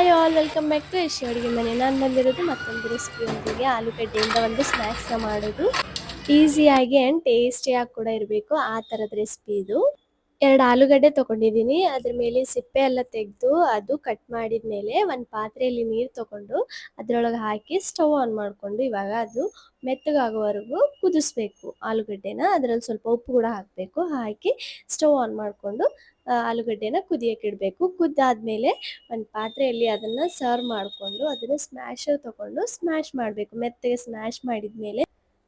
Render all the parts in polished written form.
Hi all welcome back to Yash ಅಡುಗೆ ಮನೆ. ನಾನು ಬಂದಿರೋದು ಮತ್ತೊಂದು ರೆಸಿಪಿಯೊಂದಿಗೆ. ಆಲೂಗಡ್ಡೆಯಿಂದ ಒಂದು ಸ್ನ್ಯಾಕ್ಸ್ನ ಮಾಡೋದು ಈಸಿಯಾಗಿ ಆ್ಯಂಡ್ ಟೇಸ್ಟಿಯಾಗಿ ಕೂಡ ಇರಬೇಕು, ಆ ಥರದ ರೆಸಿಪಿ ಇದು. 2 ಆಲೂಗಡ್ಡೆ ತೊಗೊಂಡಿದ್ದೀನಿ. ಅದ್ರ ಮೇಲೆ ಸಿಪ್ಪೆ ಎಲ್ಲ ತೆಗೆದು ಅದು ಕಟ್ ಮಾಡಿದ ಮೇಲೆ ಒಂದು ಪಾತ್ರೆಯಲ್ಲಿ ನೀರು ತೊಗೊಂಡು ಅದರೊಳಗೆ ಹಾಕಿ ಸ್ಟವ್ ಆನ್ ಮಾಡಿಕೊಂಡು ಇವಾಗ ಅದು ಮೆತ್ತಗಾಗೋವರೆಗೂ ಕುದಿಸ್ಬೇಕು ಆಲೂಗಡ್ಡೆನ. ಅದರಲ್ಲಿ ಸ್ವಲ್ಪ ಉಪ್ಪು ಕೂಡ ಹಾಕಬೇಕು. ಹಾಕಿ ಸ್ಟವ್ ಆನ್ ಮಾಡಿಕೊಂಡು ಆಲೂಗಡ್ಡೆನ ಕುದಿಯೋಕೆ ಇಡಬೇಕು. ಕುದ್ದಾದ್ಮೇಲೆ ಒಂದು ಪಾತ್ರೆಯಲ್ಲಿ ಅದನ್ನು ಸರ್ವ್ ಮಾಡಿಕೊಂಡು ಅದನ್ನು ಸ್ಮ್ಯಾಶರ್ ತೊಗೊಂಡು ಸ್ಮ್ಯಾಶ್ ಮಾಡಬೇಕು. ಮೆತ್ತಗೆ ಸ್ಮ್ಯಾಶ್ ಮಾಡಿದ ಮೇಲೆ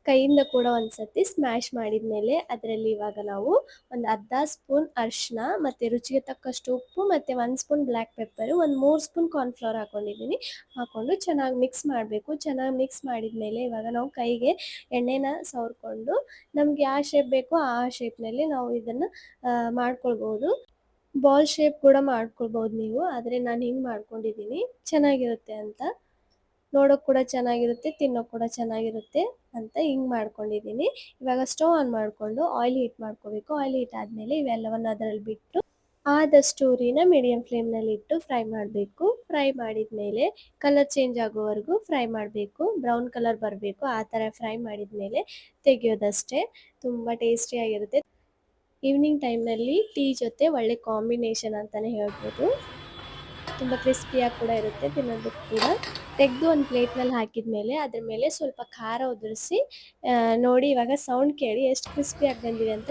ಕೈಯಿಂದ ಕೂಡ ಒಂದು ಸತಿ ಸ್ಮ್ಯಾಶ್ ಮಾಡಿದ ಮೇಲೆ ಅದರಲ್ಲಿ ಇವಾಗ ನಾವು ಒಂದು ಅರ್ಧ ಸ್ಪೂನ್ ಅರಿಶಿನ ಮತ್ತು ರುಚಿಗೆ ತಕ್ಕಷ್ಟು ಉಪ್ಪು ಮತ್ತು 1 ಸ್ಪೂನ್ ಬ್ಲ್ಯಾಕ್ ಪೆಪ್ಪರು, ಒಂದು 3 ಸ್ಪೂನ್ ಕಾರ್ನ್ಫ್ಲವರ್ ಹಾಕ್ಕೊಂಡಿದ್ದೀನಿ. ಹಾಕ್ಕೊಂಡು ಚೆನ್ನಾಗಿ ಮಿಕ್ಸ್ ಮಾಡಬೇಕು. ಚೆನ್ನಾಗಿ ಮಿಕ್ಸ್ ಮಾಡಿದ ಮೇಲೆ ಇವಾಗ ನಾವು ಕೈಗೆ ಎಣ್ಣೆನ ಸವರ್ಕೊಂಡು ನಮ್ಗೆ ಯಾವ ಶೇಪ್ ಬೇಕೋ ಆ ಶೇಪ್ನಲ್ಲಿ ನಾವು ಇದನ್ನು ಮಾಡ್ಕೊಳ್ಬೋದು. ಬಾಲ್ ಶೇಪ್ ಕೂಡ ಮಾಡ್ಕೊಳ್ಬೋದು ನೀವು, ಆದರೆ ನಾನು ಹಿಂಗೆ ಮಾಡ್ಕೊಂಡಿದ್ದೀನಿ ಚೆನ್ನಾಗಿರುತ್ತೆ ಅಂತ. ನೋಡೋಕೆ ಕೂಡ ಚೆನ್ನಾಗಿರುತ್ತೆ, ತಿನ್ನೋಕೆ ಕೂಡ ಚೆನ್ನಾಗಿರುತ್ತೆ ಅಂತ ಹಿಂಗೆ ಮಾಡ್ಕೊಂಡಿದ್ದೀನಿ. ಇವಾಗ ಸ್ಟವ್ ಆನ್ ಮಾಡಿಕೊಂಡು ಆಯಿಲ್ ಹೀಟ್ ಮಾಡ್ಕೋಬೇಕು. ಆಯಿಲ್ ಹೀಟ್ ಆದಮೇಲೆ ಇವೆಲ್ಲವನ್ನು ಅದರಲ್ಲಿ ಬಿಟ್ಟು ಆದಷ್ಟು ಉರಿನ ಮೀಡಿಯಮ್ ಫ್ಲೇಮ್ನಲ್ಲಿ ಇಟ್ಟು ಫ್ರೈ ಮಾಡಬೇಕು. ಫ್ರೈ ಮಾಡಿದ ಮೇಲೆ ಕಲರ್ ಚೇಂಜ್ ಆಗೋವರೆಗೂ ಫ್ರೈ ಮಾಡಬೇಕು. ಬ್ರೌನ್ ಕಲರ್ ಬರಬೇಕು, ಆ ಥರ ಫ್ರೈ ಮಾಡಿದ ಮೇಲೆ ತೆಗೆಯೋದಷ್ಟೇ. ತುಂಬ ಟೇಸ್ಟಿಯಾಗಿರುತ್ತೆ. ಈವ್ನಿಂಗ್ ಟೈಮ್ನಲ್ಲಿ ಟೀ ಜೊತೆ ಒಳ್ಳೆ ಕಾಂಬಿನೇಷನ್ ಅಂತಲೇ ಹೇಳ್ಬೋದು. ತುಂಬ ಕ್ರಿಸ್ಪಿಯಾಗಿ ಕೂಡ ಇರುತ್ತೆ ತಿನ್ನೋದಕ್ಕೆ ಕೂಡ. ತೆಗೆದು ಒಂದು ಪ್ಲೇಟ್ನಲ್ಲಿ ಹಾಕಿದ ಮೇಲೆ ಅದ್ರ ಮೇಲೆ ಸ್ವಲ್ಪ ಖಾರ ಉದುರಿಸಿ ನೋಡಿ, ಇವಾಗ ಸೌಂಡ್ ಕೇಳಿ ಎಷ್ಟು ಕ್ರಿಸ್ಪಿಯಾಗಿ ಬಂದಿದೆ ಅಂತ.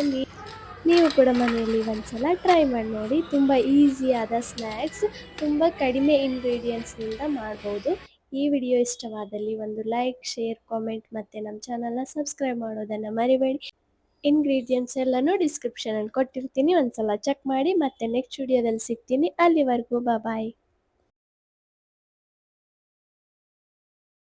ನೀವು ಕೂಡ ಮನೆಯಲ್ಲಿ ಒಂದ್ಸಲ ಟ್ರೈ ಮಾಡಿ ನೋಡಿ. ತುಂಬ ಈಸಿಯಾದ ಸ್ನ್ಯಾಕ್ಸ್, ತುಂಬ ಕಡಿಮೆ ಇಂಗ್ರೀಡಿಯೆಂಟ್ಸ್ನಿಂದ ಮಾಡ್ಬೋದು. ಈ ವಿಡಿಯೋ ಇಷ್ಟವಾದಲ್ಲಿ ಒಂದು ಲೈಕ್, ಶೇರ್, ಕಾಮೆಂಟ್ ಮತ್ತು ನಮ್ಮ ಚಾನಲ್ನ ಸಬ್ಸ್ಕ್ರೈಬ್ ಮಾಡೋದನ್ನು ಮರಿಬೇಡಿ. ಇಂಗ್ರೀಡಿಯೆಂಟ್ಸ್ ಎಲ್ಲನೂ ಡಿಸ್ಕ್ರಿಪ್ಷನಲ್ಲಿ ಕೊಟ್ಟಿರ್ತೀನಿ, ಒಂದ್ಸಲ ಚೆಕ್ ಮಾಡಿ. ಮತ್ತೆ ನೆಕ್ಸ್ಟ್ ವಿಡಿಯೋದಲ್ಲಿ ಸಿಗ್ತೀನಿ. ಅಲ್ಲಿವರೆಗೂ ಬಾಯ್.